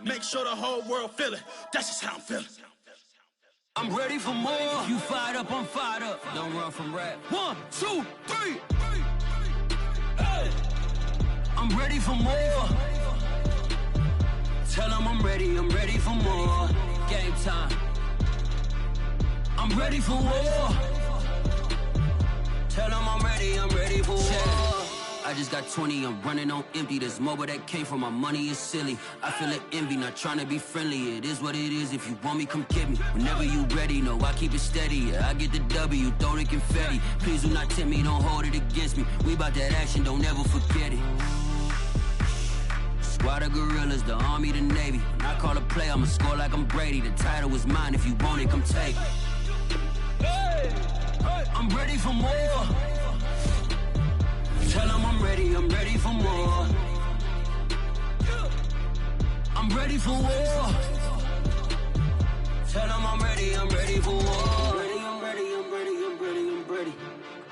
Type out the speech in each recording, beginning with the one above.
Make sure the whole world feel it. That's just how I'm feeling. I'm ready for more. You fired up, I'm fired up. Don't run from rap. 1, 2, 3. Hey. I'm ready for more. Tell them I'm ready for more. Game time. I'm ready for war. Tell them I'm ready for war. I just got 20, I'm running on empty. This mobile that came from my money is silly. I feel like envy, not trying to be friendly. It is what it is, if you want me, come get me. Whenever you ready, no, I keep it steady. Yeah, I get the W, throw the confetti. Please do not tempt me, don't hold it against me. We bout that action, don't ever forget it. Squad of gorillas, the army, the navy. When I call a play, I'ma score like I'm Brady. The title is mine, if you want it, come take it. I'm ready for more. Tell them I'm ready for more. I'm ready for war. Tell them I'm ready for war.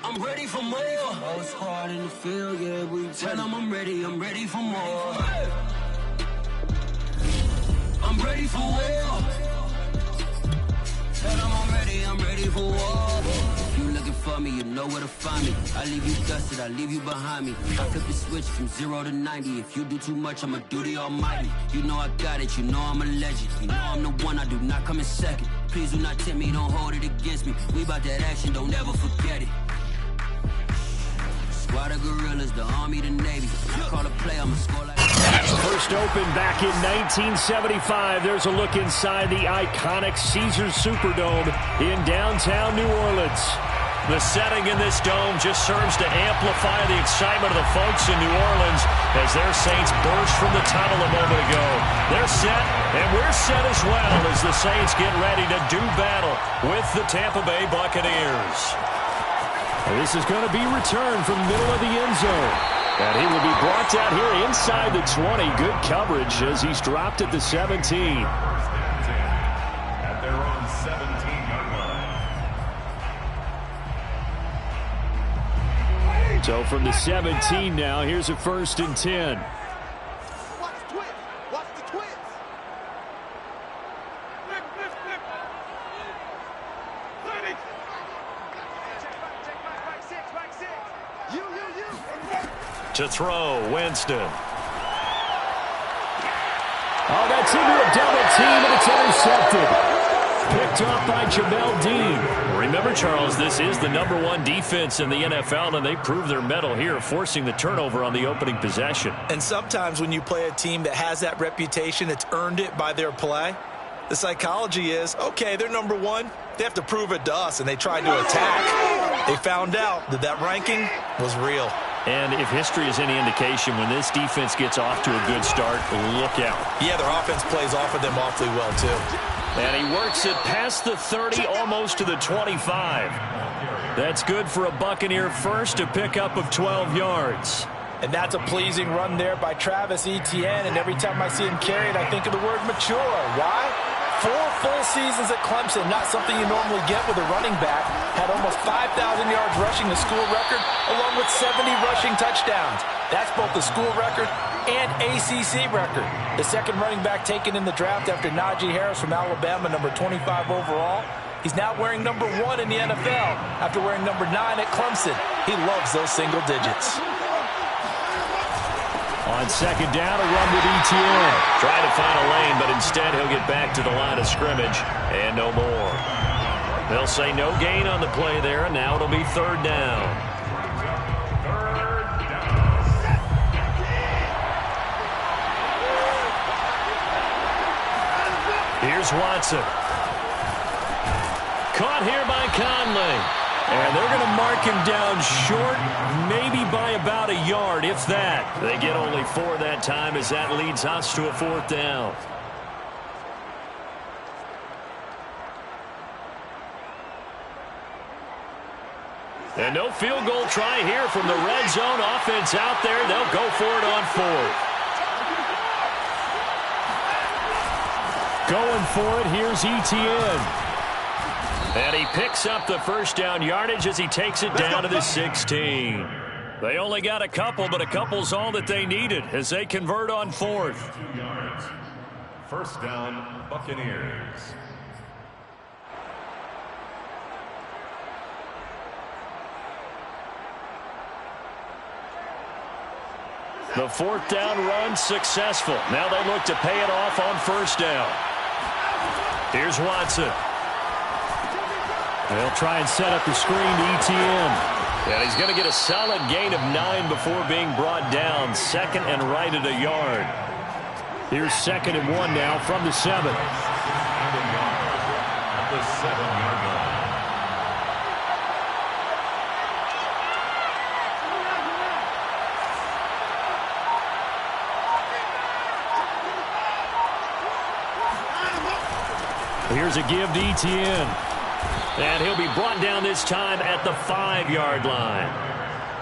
I'm ready for more. Whole squad in the field, yeah, we tell them I'm ready for more. I'm ready for war. Tell them I'm ready for war. If you looking for me, you know where to find me. I leave you dusted, I leave you behind me. I flip the switch from 0 to 90. If you do too much, I'ma do the almighty. You know I got it, you know I'm a legend. You know I'm the one, I do not come in second. Please do not tempt me, don't hold it against me. We bout that action, don't ever forget it. Squad of gorillas, the army, the navy. I call a play, I'ma score like... First opened back in 1975. There's a look inside the iconic Caesars Superdome in downtown New Orleans. The setting in this dome just serves to amplify the excitement of the folks in New Orleans as their Saints burst from the tunnel a moment ago. They're set, and we're set as well as the Saints get ready to do battle with the Tampa Bay Buccaneers. This is going to be returned from the middle of the end zone. And he will be brought down here inside the 20. Good coverage as he's dropped at the 17. At their own 17-yard line. So from the 17 now, here's a 1st and 10. Watch the twins. Watch the twins. To throw, Winston. Oh, that's into a double team, and it's intercepted. Picked off by Jamel Dean. Remember, Charles, this is the #1 defense in the NFL, and they prove their mettle here, forcing the turnover on the opening possession. And sometimes when you play a team that has that reputation, it's earned it by their play. The psychology is, okay, they're #1. They have to prove it to us, and they tried to attack. They found out that that ranking was real. And if history is any indication, when this defense gets off to a good start, look out. Yeah, their offense plays off of them awfully well, too. And he works it past the 30, almost to the 25. That's good for a Buccaneer first, a pickup of 12 yards. And that's a pleasing run there by Travis Etienne. And every time I see him carry it, I think of the word mature. Why? 4 full seasons at Clemson, not something you normally get with a running back. Had almost 5,000 yards rushing, the school record, along with 70 rushing touchdowns. That's both the school record and ACC record. The second running back taken in the draft after Najee Harris from Alabama, number 25 overall. He's now wearing number 1 in the NFL after wearing number 9 at Clemson. He loves those single digits. On second down, a run with Etienne. Trying to find a lane, but instead he'll get back to the line of scrimmage and no more. They'll say no gain on the play there, and now it'll be 3rd down. Here's Watson. Caught here by Conley. And they're going to mark him down short, maybe by about a yard, if that. They get only 4 that time as that leads us to a 4th down. And no field goal try here from the red zone offense out there. They'll go for it on 4th. Going for it, here's Etienne. And he picks up the 1st down yardage as he takes it down to the 16. They only got a couple, but a couple's all that they needed as they convert on 4th. First down, Buccaneers. The fourth down run successful. Now they look to pay it off on first down. Here's Watson. They'll try and set up the screen to ETN. And he's going to get a solid gain of 9 before being brought down. Second and right at a yard. Here's 2nd and 1 now from the 7. At the 7-yard line. Here's a give to ETN. And he'll be brought down this time at the 5-yard line.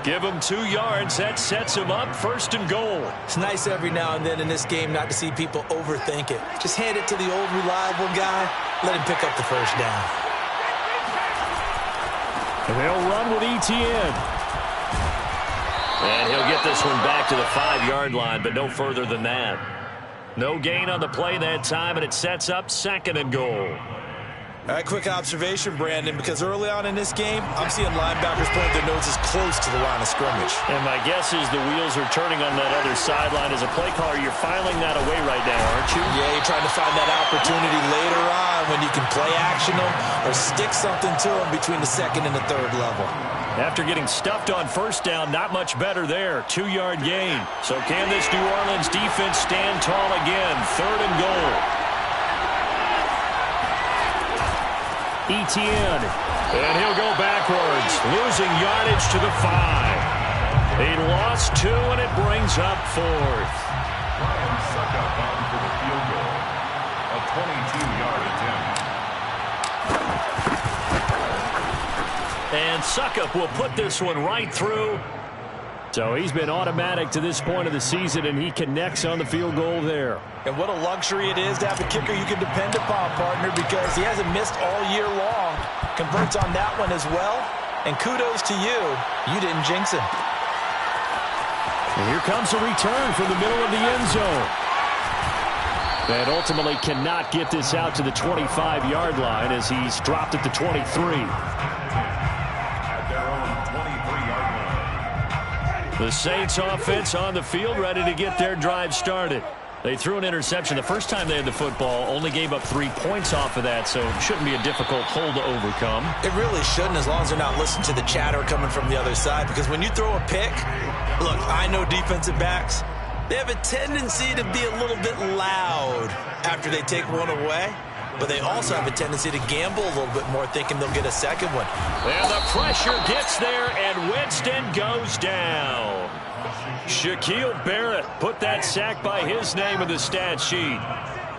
Give him 2 yards. That sets him up 1st and goal. It's nice every now and then in this game not to see people overthink it. Just hand it to the old reliable guy. Let him pick up the first down. And they'll run with ETN. And he'll get this one back to the 5-yard line, but no further than that. No gain on the play that time, and it sets up 2nd and goal. All right, quick observation, Brandon, because early on in this game, I'm seeing linebackers point their noses close to the line of scrimmage. And my guess is the wheels are turning on that other sideline. As a play caller, you're filing that away right now, aren't you? Yeah, you're trying to find that opportunity later on when you can play action them or stick something to them between the 2nd and the 3rd level. After getting stuffed on first down, not much better there. 2-yard gain. So can this New Orleans defense stand tall again? 3rd and goal. ETN. And he'll go backwards, losing yardage to the 5. He lost 2, and it brings up 4th. Ryan Suckup on for the field goal. A 22-yard attempt. And Suckup will put this one right through. So he's been automatic to this point of the season, and he connects on the field goal there. And what a luxury it is to have a kicker you can depend upon, partner, because he hasn't missed all year long. Converts on that one as well. And kudos to you. You didn't jinx him. And here comes a return from the middle of the end zone. And ultimately cannot get this out to the 25-yard line as he's dropped at the 23. The Saints offense on the field, ready to get their drive started. They threw an interception the first time they had the football, only gave up 3 points off of that, so it shouldn't be a difficult hole to overcome. It really shouldn't, as long as they're not listening to the chatter coming from the other side, because when you throw a pick, look, I know defensive backs, they have a tendency to be a little bit loud after they take one away. But they also have a tendency to gamble a little bit more, thinking they'll get a second one. And the pressure gets there, and Winston goes down. Shaquille Barrett put that sack by his name in the stat sheet.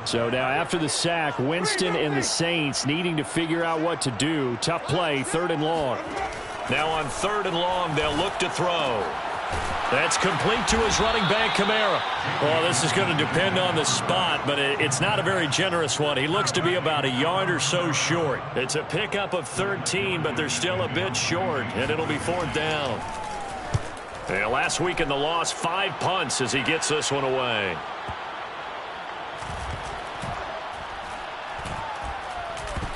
So now after the sack, Winston and the Saints needing to figure out what to do. Tough play, 3rd and long. Now on 3rd and long, they'll look to throw. That's complete to his running back, Kamara. Well, this is going to depend on the spot, but it's not a very generous one. He looks to be about a yard or so short. It's a pickup of 13, but they're still a bit short, and it'll be 4th down. And last week in the loss, 5 punts as he gets this one away.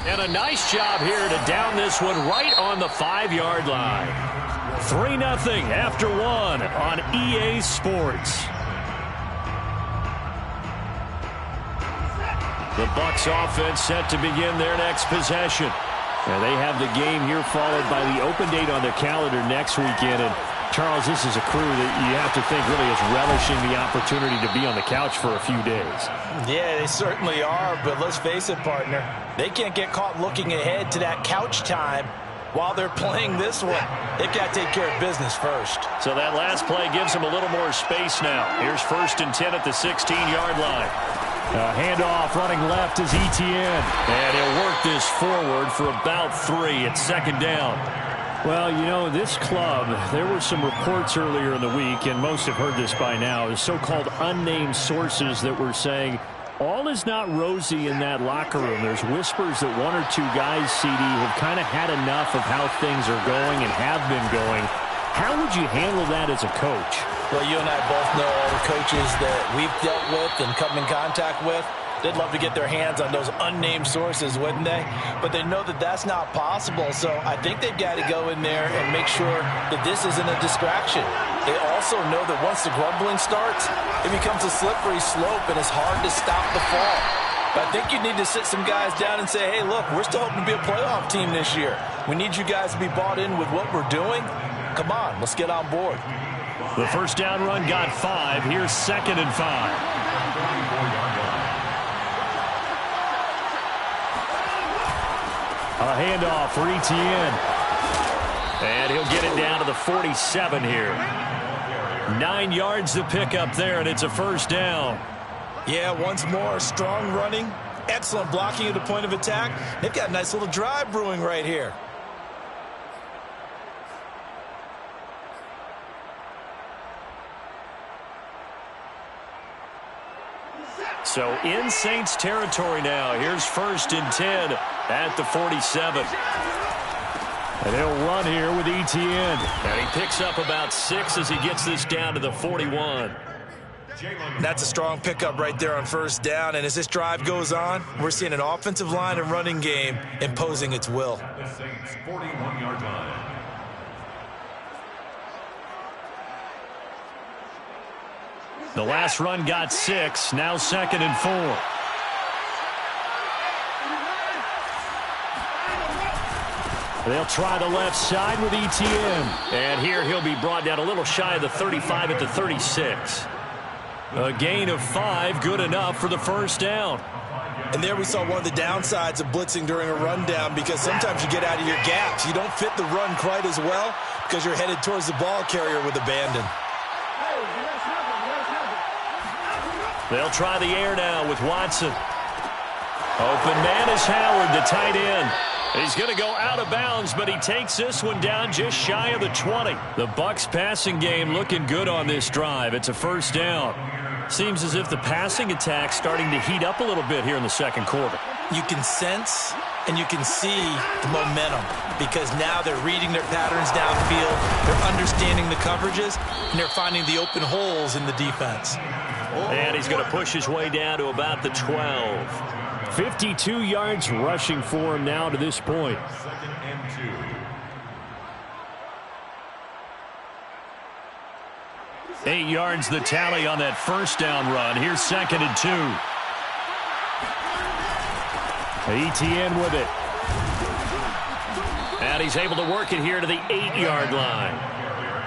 And a nice job here to down this one right on the 5-yard line. 3-0 after 1 on EA Sports. The Bucs offense set to begin their next possession. And they have the game here followed by the open date on their calendar next weekend. And Charles, this is a crew that you have to think really is relishing the opportunity to be on the couch for a few days. Yeah, they certainly are, but let's face it, partner. They can't get caught looking ahead to that couch time while they're playing this one. They've got to take care of business first. So that last play gives them a little more space now. Here's 1st and 10 at the 16-yard line. Handoff running left is ETN. And he'll work this forward for about 3. It's 2nd down. Well, you know, this club, there were some reports earlier in the week, and most have heard this by now, the so-called unnamed sources that were saying all is not rosy in that locker room. There's whispers that 1 or 2 guys, CD, have kind of had enough of how things are going and have been going. How would you handle that as a coach? Well, you and I both know all the coaches that we've dealt with and come in contact with. They'd love to get their hands on those unnamed sources, wouldn't they? But they know that that's not possible, so I think they've got to go in there and make sure that this isn't a distraction. They also know that once the grumbling starts, it becomes a slippery slope, and it's hard to stop the fall. But I think you need to sit some guys down and say, hey, look, we're still hoping to be a playoff team this year. We need you guys to be bought in with what we're doing. Come on, let's get on board. The first down run got 5. Here's 2nd and 5. A handoff for Etienne. And he'll get it down to the 47 here. 9 yards to pick up there, and it's a first down. Yeah, once more, strong running, excellent blocking at the point of attack. They've got a nice little drive brewing right here. So in Saints territory now. Here's 1st and 10 at the 47. And they'll run here with Etienne. And he picks up about 6 as he gets this down to the 41. That's a strong pickup right there on first down. And as this drive goes on, we're seeing an offensive line and running game imposing its will. The Saints 41-yard line. The last run got 6. Now 2nd and 4. They'll try the left side with Etienne. And here he'll be brought down a little shy of the 35 at the 36. A gain of 5, good enough for the first down. And there we saw one of the downsides of blitzing during a rundown, because sometimes you get out of your gaps. You don't fit the run quite as well because you're headed towards the ball carrier with abandon. They'll try the air now with Watson. Open man is Howard, the tight end. He's going to go out of bounds, but he takes this one down just shy of the 20. The Bucs passing game looking good on this drive. It's a first down. Seems as if the passing attack's starting to heat up a little bit here in the second quarter. You can sense and you can see the momentum, because now they're reading their patterns downfield, they're understanding the coverages, and they're finding the open holes in the defense. And he's going to push his way down to about the 12. 52 yards rushing for him now to this point. 2nd and 2. 8 yards the tally on that first down run. Here's 2nd and 2. Etienne with it. And he's able to work it here to the 8-yard line.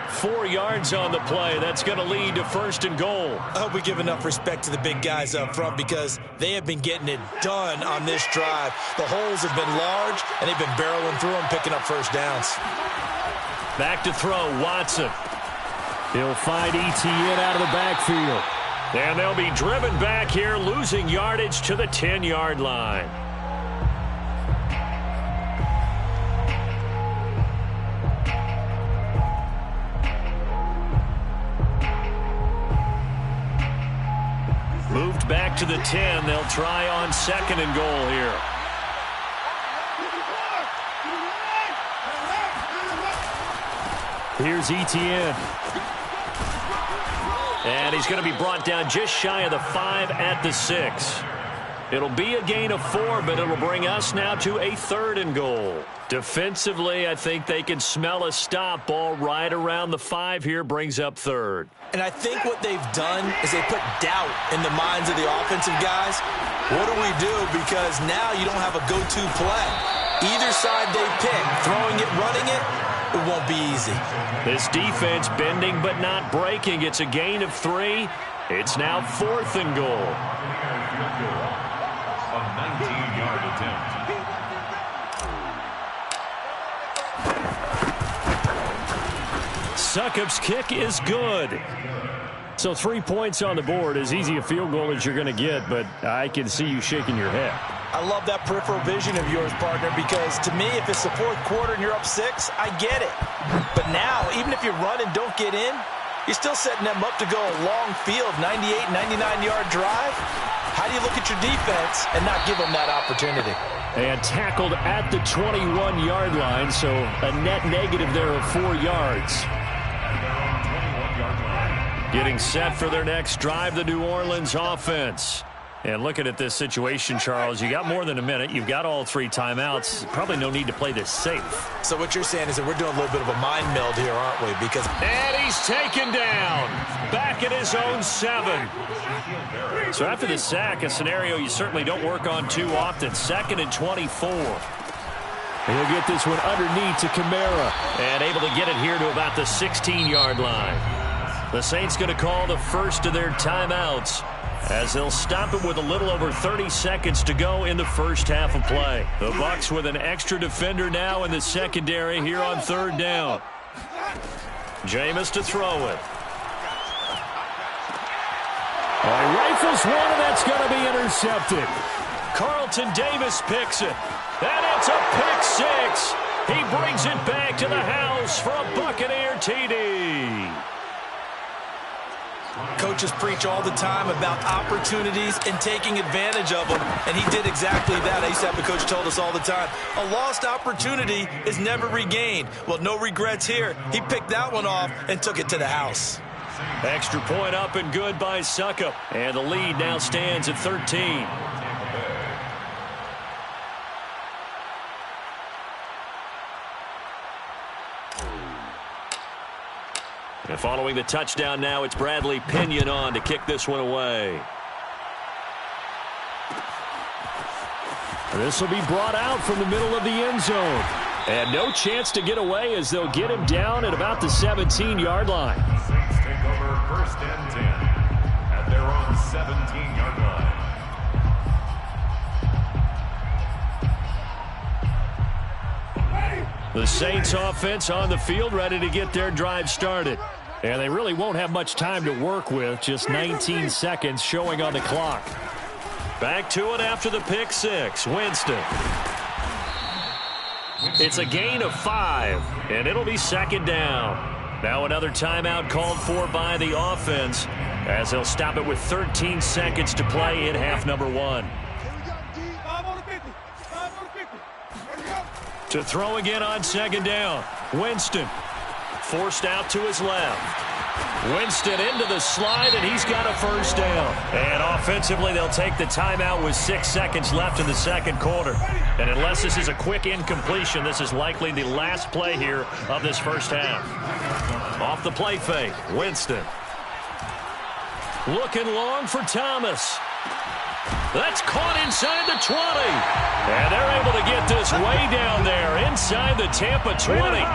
4 yards on the play. That's going to lead to 1st and goal. I hope we give enough respect to the big guys up front, because they have been getting it done on this drive. The holes have been large, and they've been barreling through them, picking up first downs. Back to throw, Watson. He'll find Etienne out of the backfield. And they'll be driven back here, losing yardage to the 10-yard line. Moved back to the 10. They'll try on 2nd and goal here. Here's Etienne. And he's going to be brought down just shy of the 5 at the 6. It'll be a gain of 4, but it'll bring us now to a 3rd and goal. Defensively, I think they can smell a stop. Ball right around the 5 here, brings up 3rd. And I think what they've done is they put doubt in the minds of the offensive guys. What do we do? Because now you don't have a go-to play. Either side they pick, throwing it, running it, it won't be easy. This defense bending but not breaking. It's a gain of 3. It's now 4th and goal. A 19-yard attempt. Succop's kick is good. So 3 points on the board, as easy a field goal as you're going to get, but I can see you shaking your head. I love that peripheral vision of yours, partner, because to me, if it's the 4th quarter and you're up 6, I get it. But now, even if you run and don't get in, you're still setting them up to go a long field, 98, 99-yard drive. How do you look at your defense and not give them that opportunity? And tackled at the 21-yard line, so a net negative there of 4 yards. Getting set for their next drive, the New Orleans offense. And looking at this situation, Charles, you got more than a minute. You've got all 3 timeouts. Probably no need to play this safe. So what you're saying is that we're doing a little bit of a mind meld here, aren't we? Because and he's taken down. Back at his own 7. So after the sack, a scenario you certainly don't work on too often. 2nd and 24. He'll get this one underneath to Kamara. And able to get it here to about the 16-yard line. The Saints going to call the first of their timeouts, as they'll stop it with a little over 30 seconds to go in the first half of play. The Bucs with an extra defender now in the secondary here on 3rd down. Jameis to throw it. He rifles one, and that's going to be intercepted. Carlton Davis picks it. And it's a pick 6. He brings it back to the house for a Buccaneer TD. coaches preach all the time about opportunities and taking advantage of them, and he did exactly that. ASAP, the coach told us all the time, a lost opportunity is never regained. Well, no regrets here. He picked that one off and took it to the house. Extra point up and good by Suckup. And the lead now stands at 13. And following the touchdown now, it's Bradley Pinion on to kick this one away. This will be brought out from the middle of the end zone. And no chance to get away as they'll get him down at about the 17-yard line. Saints take over 1st and 10 at their own 17-yard line. The Saints offense on the field, ready to get their drive started. And they really won't have much time to work with, just 19 seconds showing on the clock. Back to it after the pick six. Winston. It's a gain of 5, and it'll be 2nd down. Now another timeout called for by the offense, as they'll stop it with 13 seconds to play in half number 1. To throw again on 2nd down. Winston forced out to his left. Winston into the slide, and he's got a 1st down. And offensively, they'll take the timeout with 6 seconds left in the 2nd quarter. And unless this is a quick incompletion, this is likely the last play here of this 1st half. Off the play fake, Winston. Looking long for Thomas. That's caught inside the 20. And they're able to get this way down there inside the Tampa 20.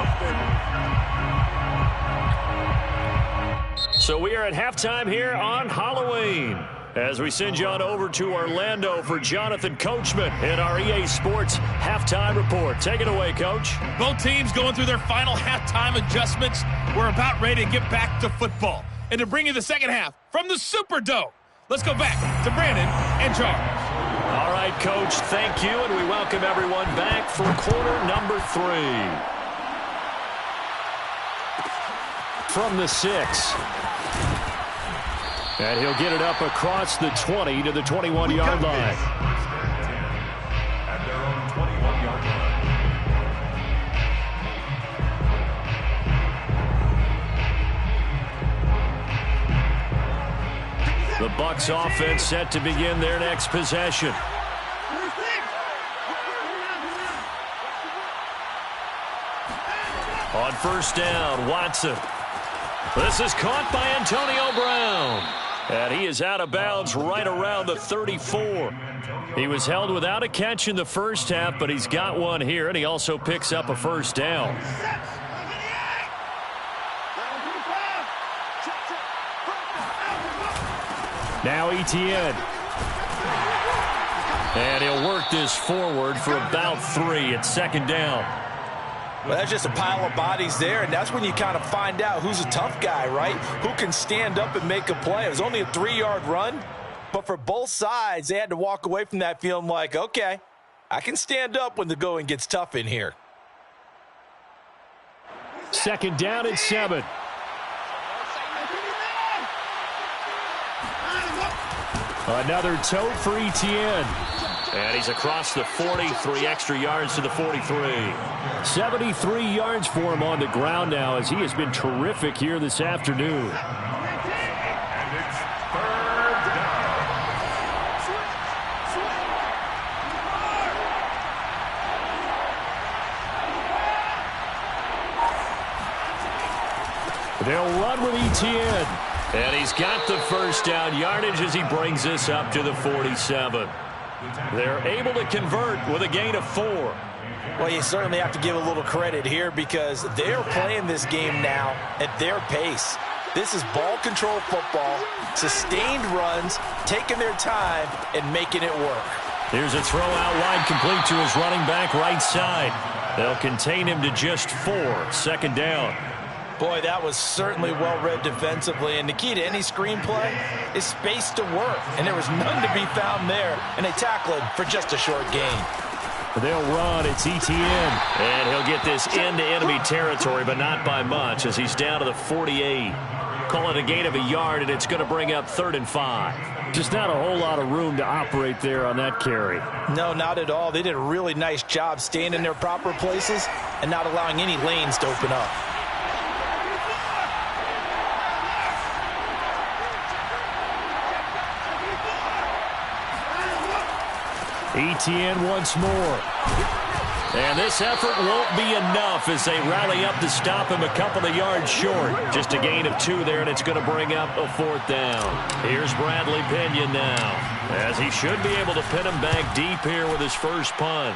So we are at halftime here on Halloween, as we send you on over to Orlando for Jonathan Coachman in our EA Sports Halftime Report. Take it away, Coach. Both teams going through their final halftime adjustments. We're about ready to get back to football. And to bring you the 2nd half from the Superdome, let's go back to Brandon and Charles. All right, Coach, thank you, and we welcome everyone back for quarter number 3. From the 6. And he'll get it up across the 20 to the 21-yard line. At their own 21-yard line. The Bucs offense set to begin their next possession. On 1st down, Watson. This is caught by Antonio Brown. And he is out of bounds right around the 34. He was held without a catch in the 1st half, but he's got one here, and he also picks up a 1st down. Now Etienne. And he'll work this forward for about 3 at 2nd down. Well, that's just a pile of bodies there, and that's when you kind of find out who's a tough guy, right? Who can stand up and make a play. It was only a 3-yard run, but for both sides, they had to walk away from that feeling like, okay, I can stand up when the going gets tough in here. 2nd down and 7. Another tote for Etienne. And he's across the 40, 3 extra yards to the 43. 73 yards for him on the ground now, as he has been terrific here this afternoon. And it's 3rd down. They'll run with Etienne. And he's got the first down yardage as he brings this up to the 47. They're able to convert with a gain of 4. Well, you certainly have to give a little credit here because they're playing this game now at their pace. This is ball control football, sustained runs, taking their time, and making it work. Here's a throw out wide, complete to his running back right side. They'll contain him to just 4. Second down. Boy, that was certainly well-read defensively, and the key to any screenplay is space to work, and there was none to be found there, and they tackle him for just a short gain. They'll run. It's Etienne. And he'll get this into enemy territory, but not by much as he's down to the 48. Call it a gain of a yard, and it's going to bring up 3rd and 5. Just not a whole lot of room to operate there on that carry. No, not at all. They did a really nice job staying in their proper places and not allowing any lanes to open up. Etienne once more. And this effort won't be enough as they rally up to stop him a couple of yards short. Just a gain of 2 there, and it's going to bring up a 4th down. Here's Bradley Pinion now, as he should be able to pin him back deep here with his first punt.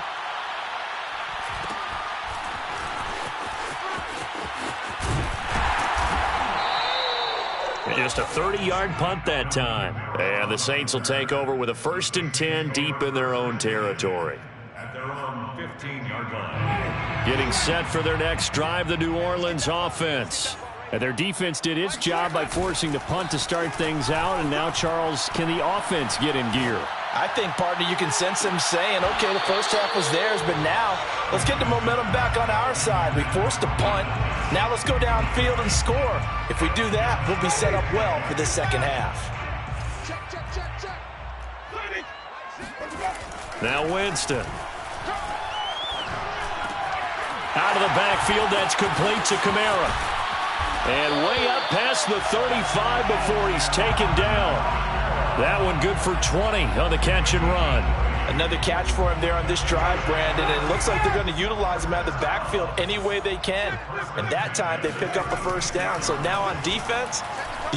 Just a 30-yard punt that time. And the Saints will take over with a 1st and 10 deep in their own territory. At their own 15-yard line. Getting set for their next drive, the New Orleans offense. And their defense did its job by forcing the punt to start things out. And now, Charles, can the offense get in gear? I think, partner, you can sense them saying, okay, the first half was theirs, but now let's get the momentum back on our side. We forced a punt. Now let's go downfield and score. If we do that, we'll be set up well for this second half. Now Winston. Out of the backfield, that's complete to Kamara. And way up past the 35 before he's taken down. That one good for 20 on the catch and run. Another catch for him there on this drive, Brandon, and it looks like they're going to utilize him out of the backfield any way they can. And that time they pick up a first down. So now on defense,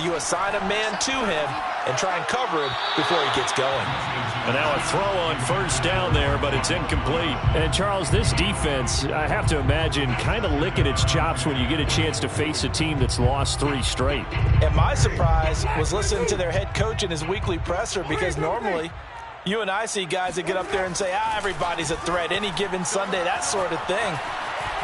you assign a man to him and try and cover him before he gets going. And now a throw on first down there, but it's incomplete. And, Charles, this defense, I have to imagine, kind of licking its chops when you get a chance to face a team that's lost 3 straight. And my surprise was listening to their head coach in his weekly presser, because normally you and I see guys that get up there and say, everybody's a threat any given Sunday, that sort of thing.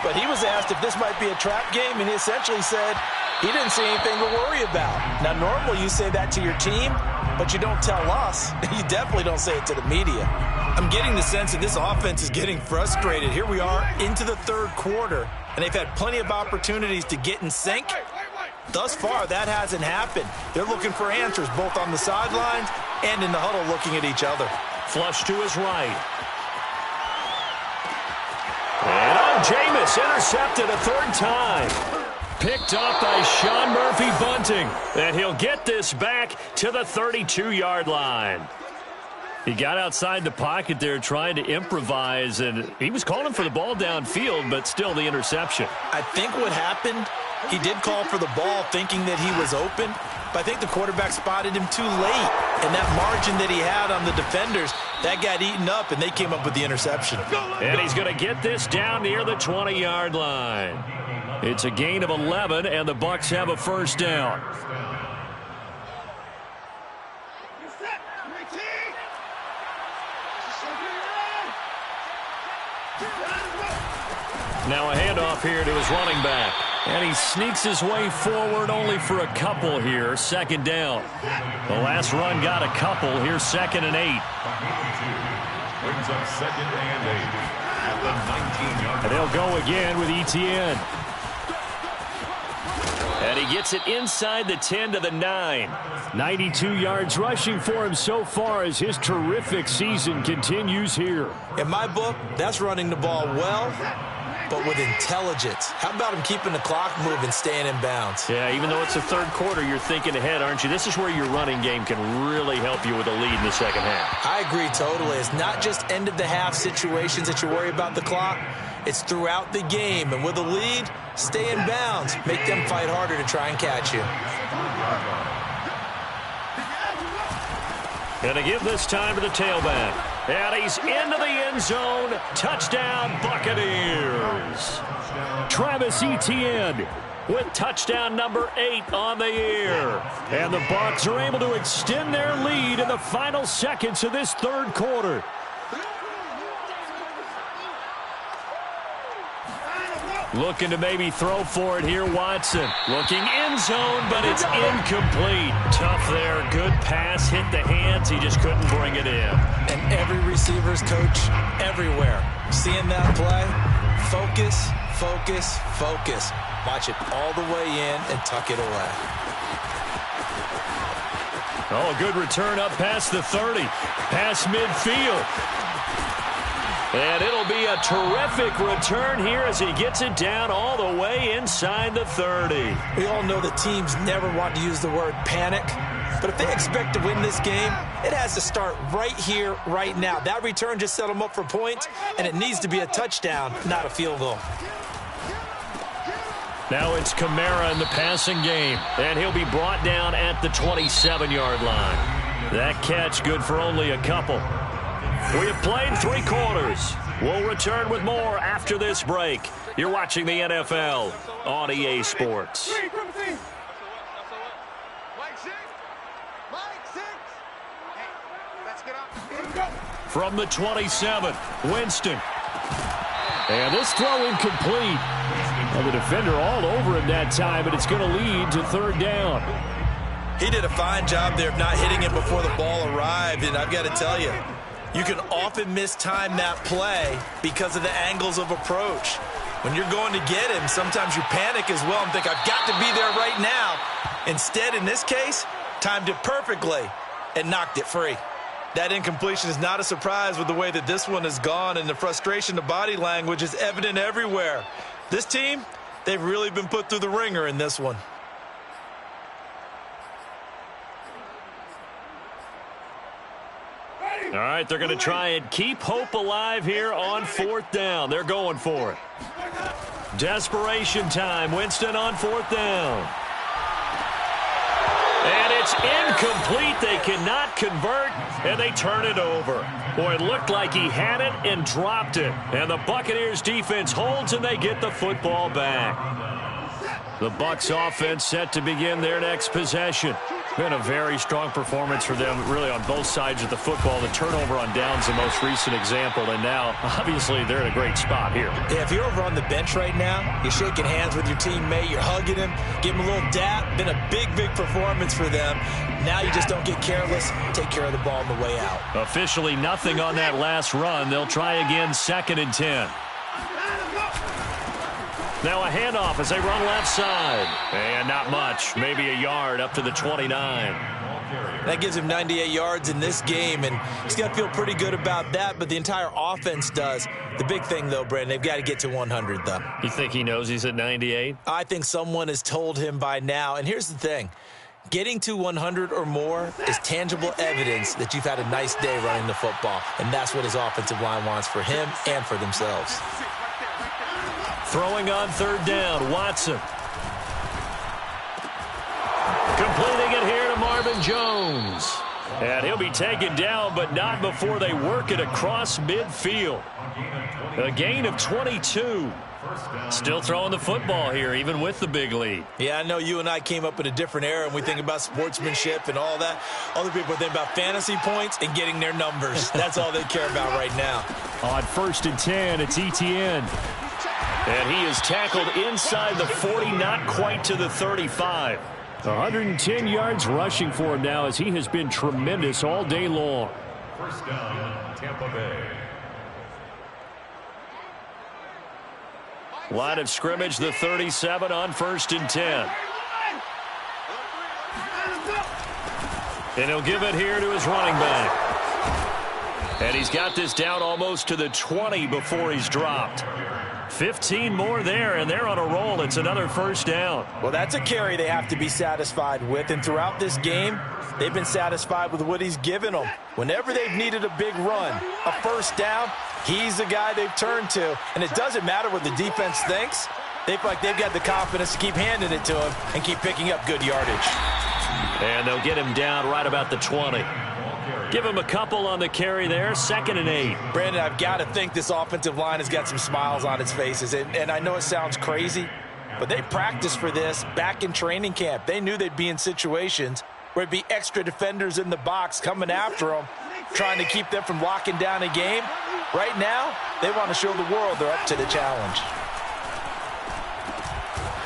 But he was asked if this might be a trap game, and he essentially said he didn't see anything to worry about. Now, normally you say that to your team, but you don't tell us. You definitely don't say it to the media. I'm getting the sense that this offense is getting frustrated. Here we are into the 3rd quarter, and they've had plenty of opportunities to get in sync. Thus far, that hasn't happened. They're looking for answers both on the sidelines and in the huddle looking at each other. Flush to his right. And on Jameis, intercepted a 3rd time. Picked up by Sean Murphy Bunting. And he'll get this back to the 32-yard line. He got outside the pocket there trying to improvise, and he was calling for the ball downfield, but still the interception. I think what happened, he did call for the ball thinking that he was open, but I think the quarterback spotted him too late. And that margin that he had on the defenders, that got eaten up, and they came up with the interception. And he's going to get this down near the 20-yard line. It's a gain of 11, and the Bucs have a first down. Now a handoff here to his running back. And he sneaks his way forward only for a couple here. 2nd down. The last run got a couple. Here's 2nd and 8. Brings up 2nd and 8 at the 19-yard line. And they'll go again with Etienne. And he gets it inside the 10 to the 9. 92 yards rushing for him so far as his terrific season continues here. In my book, that's running the ball well but with intelligence. How about him keeping the clock moving, staying in bounds? Yeah, even though it's the third quarter, you're thinking ahead, aren't you? This is where your running game can really help you with a lead in the second half. I agree totally. It's not just end-of-the-half situations that you worry about the clock. It's throughout the game. And with a lead, stay in bounds. Make them fight harder to try and catch you. Going to give this time to the tailback. And he's into the end zone. Touchdown, Buccaneers. Travis Etienne with touchdown number 8 on the year. And the Bucs are able to extend their lead in the final seconds of this third quarter. Looking to maybe throw for it here, Watson. Looking end zone, but it's incomplete. Tough there. Good pass. Hit the hands. He just couldn't bring it in. And every receiver's coach everywhere. Seeing that play, focus, focus, focus. Watch it all the way in and tuck it away. Oh, a good return up past the 30. Past midfield. And it'll be a terrific return here as he gets it down all the way inside the 30. We all know that teams never want to use the word panic. But if they expect to win this game, it has to start right here, right now. That return just set them up for points, and it needs to be a touchdown, not a field goal. Now it's Kamara in the passing game, and he'll be brought down at the 27-yard line. That catch good for only a couple. We have played 3 quarters. We'll return with more after this break. You're watching the NFL on EA Sports. From the 27, Winston. And this throw incomplete. And the defender all over him that time, but it's going to lead to third down. He did a fine job there of not hitting it before the ball arrived, and I've got to tell you, you can often mistime that play because of the angles of approach. When you're going to get him, sometimes you panic as well and think, I've got to be there right now. Instead, in this case, timed it perfectly and knocked it free. That incompletion is not a surprise with the way that this one has gone, and the frustration, the body language is evident everywhere. This team, they've really been put through the ringer in this one. All right, they're going to try and keep hope alive here on 4th down. They're going for it. Desperation time. Winston on 4th down. And it's incomplete. They cannot convert, and they turn it over. Boy, it looked like he had it and dropped it. And the Buccaneers defense holds, and they get the football back. The Bucs offense set to begin their next possession. Been a very strong performance for them, really, on both sides of the football. The turnover on downs, the most recent example, and now, obviously, they're in a great spot here. Yeah, if you're over on the bench right now, you're shaking hands with your teammate, you're hugging him, give him a little dap. Been a big, big performance for them. Now you just don't get careless. Take care of the ball on the way out. Officially nothing on that last run. They'll try again, 2nd and 10. Now a handoff as they run left side. And not much. Maybe a yard up to the 29. That gives him 98 yards in this game, and he's got to feel pretty good about that, but the entire offense does. The big thing, though, Brandon, they've got to get to 100, though. You think he knows he's at 98? I think someone has told him by now. And here's the thing. Getting to 100 or more is tangible evidence that you've had a nice day running the football, and that's what his offensive line wants for him and for themselves. Throwing on 3rd down, Watson. Completing it here to Marvin Jones. And he'll be taken down, but not before they work it across midfield. A gain of 22. Still throwing the football here, even with the big lead. Yeah, I know you and I came up in a different era, and we think about sportsmanship and all that. Other people think about fantasy points and getting their numbers. That's all they care about right now. On 1st and 10, it's Etienne. And he is tackled inside the 40, not quite to the 35. 110 yards rushing for him now as he has been tremendous all day long. 1st down, Tampa Bay. Line of scrimmage, the 37 on 1st and 10. And he'll give it here to his running back. And he's got this down almost to the 20 before he's dropped. 15 more there, and they're on a roll. It's another first down. Well, that's a carry they have to be satisfied with. And throughout this game, they've been satisfied with what he's given them. Whenever they've needed a big run, a first down, he's the guy they've turned to. And it doesn't matter what the defense thinks. They feel like they've got the confidence to keep handing it to him and keep picking up good yardage. And they'll get him down right about the 20. Give him a couple on the carry there, 2nd and 8. Brandon, I've got to think this offensive line has got some smiles on its faces. And I know it sounds crazy, but they practiced for this back in training camp. They knew they'd be in situations where it'd be extra defenders in the box coming after them, trying to keep them from locking down a game. Right now, they want to show the world they're up to the challenge.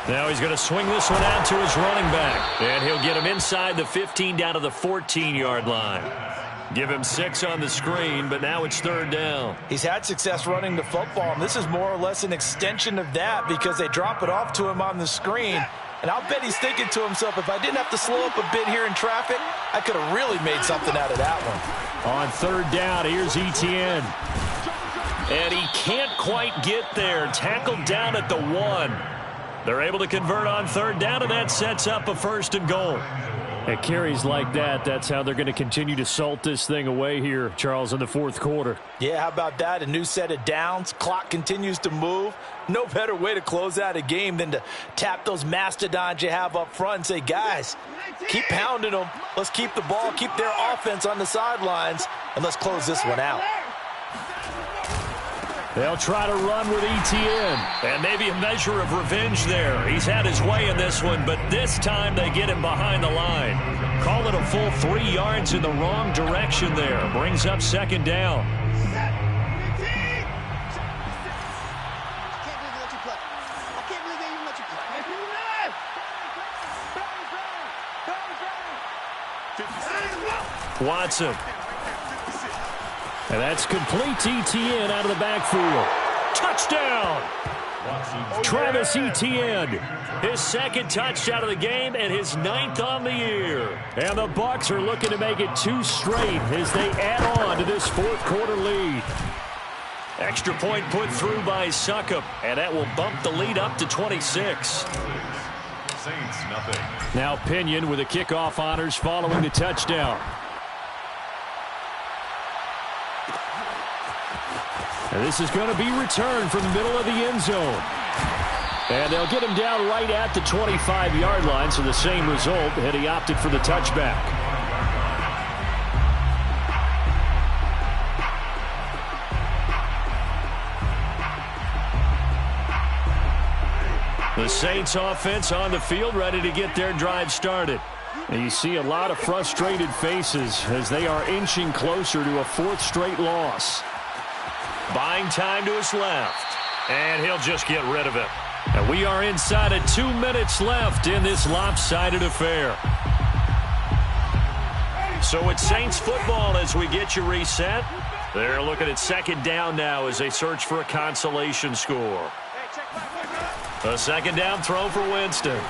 Now he's going to swing this one out to his running back. And he'll get him inside the 15 down to the 14-yard line. Give him 6 on the screen, but now it's 3rd down. He's had success running the football, and this is more or less an extension of that because they drop it off to him on the screen. And I'll bet he's thinking to himself, if I didn't have to slow up a bit here in traffic, I could have really made something out of that one. On 3rd down, here's Etienne. And he can't quite get there. Tackled down at the 1. They're able to convert on 3rd down, and that sets up a 1st and goal. At carries like that, that's how they're going to continue to salt this thing away here, Charles, in the 4th quarter. Yeah, how about that? A new set of downs. Clock continues to move. No better way to close out a game than to tap those mastodons you have up front and say, guys, keep pounding them. Let's keep the ball, keep their offense on the sidelines, and let's close this one out. They'll try to run with Etienne. And maybe a measure of revenge there. He's had his way in this one, but this time they get him behind the line. Call it a full 3 yards in the wrong direction there. Brings up 2nd down. Watson. And that's complete to Etienne out of the backfield. Touchdown! Travis Etienne. His 2nd touchdown of the game and his 9th on the year. And the Bucs are looking to make it 2 straight as they add on to this 4th quarter lead. Extra point put through by Succop, and that will bump the lead up to 26. Saints, nothing. Now Pinion with the kickoff honors following the touchdown. And this is going to be returned from the middle of the end zone. And they'll get him down right at the 25-yard line, so the same result, and he opted for the touchback. The Saints offense on the field, ready to get their drive started. And you see a lot of frustrated faces as they are inching closer to a 4th straight loss. Buying time to his left. And he'll just get rid of it. And we are inside of 2 minutes left in this lopsided affair. So it's Saints football as we get you reset. They're looking at 2nd down now as they search for a consolation score. A 2nd down throw for Winston.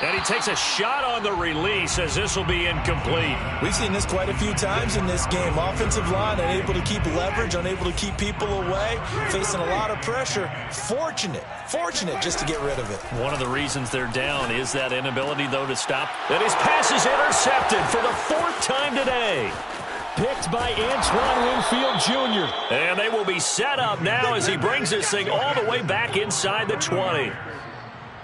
And he takes a shot on the release as this will be incomplete. We've seen this quite a few times in this game. Offensive line unable to keep leverage, unable to keep people away, facing a lot of pressure. Fortunate just to get rid of it. One of the reasons they're down is that inability, though, to stop. And his pass is intercepted for the 4th time today. Picked by Antoine Winfield Jr. And they will be set up now as he brings this thing all the way back inside the 20.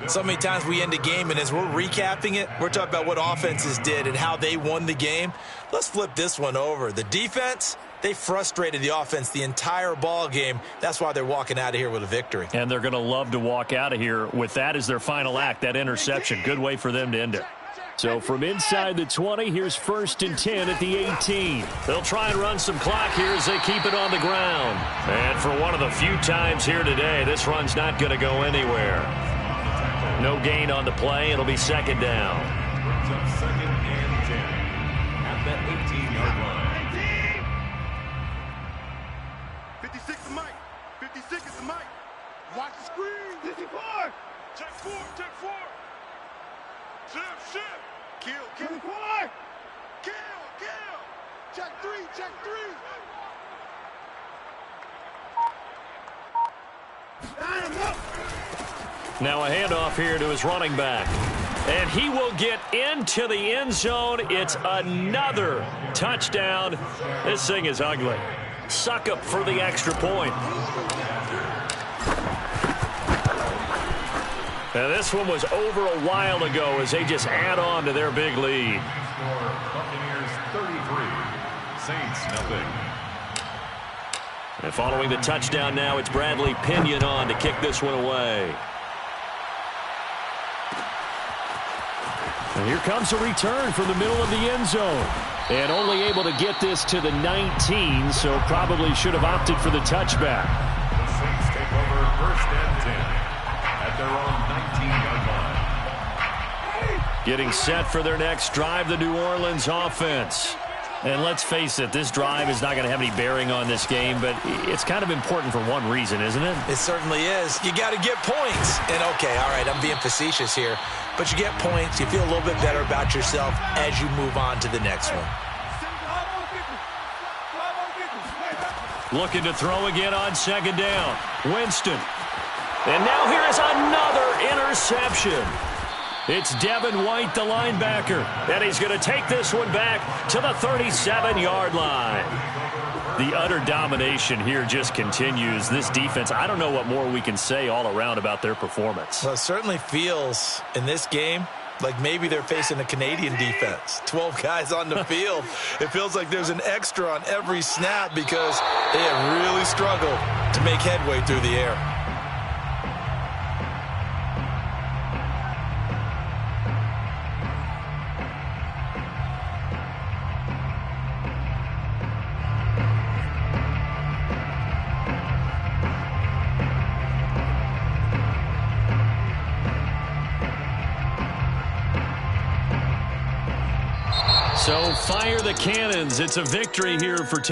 So many times we end a game, and as we're recapping it, we're talking about what offenses did and how they won the game. Let's flip this one over. The defense, they frustrated the offense the entire ball game. That's why they're walking out of here with a victory. And they're going to love to walk out of here with that as their final act, that interception. Good way for them to end it. So from inside the 20, here's 1st and 10 at the 18. They'll try and run some clock here as they keep it on the ground. And for one of the few times here today, this run's not going to go anywhere. No gain on the play. It'll be 2nd down. Brings up 2nd and 10 at that 18-yard line. 56 is Mike. 56 is Mike. Watch the screen. 54. Check 4. Check 4. Shift. Kill. 4. Kill. Check three, check three. Now a handoff here to his running back. And he will get into the end zone. It's another touchdown. This thing is ugly. Suckup for the extra point. And this one was over a while ago as they just add on to their big lead. Score Buccaneers 33, Saints nothing. And following the touchdown now, it's Bradley Pinion on to kick this one away. And here comes a return from the middle of the end zone. And only able to get this to the 19, so probably should have opted for the touchback. The Saints take over first and 10 at their own 19-yard line. Getting set for their next drive, the New Orleans offense. And let's face it, this drive is not going to have any bearing on this game, but it's kind of important for one reason, isn't it? It certainly is. You got to get points. And, okay, all right, I'm being facetious here. But you get points, you feel a little bit better about yourself as you move on to the next one. Looking to throw again on second down. Winston. And now here is another interception. It's Devin White, the linebacker, and he's going to take this one back to the 37-yard line. The utter domination here just continues. This defense, I don't know what more we can say all around about their performance. Well, it certainly feels in this game like maybe they're facing a Canadian defense. 12 guys on the field. It feels like there's an extra on every snap because they have really struggled to make headway through the air. So fire the cannons. It's a victory here for Tampa.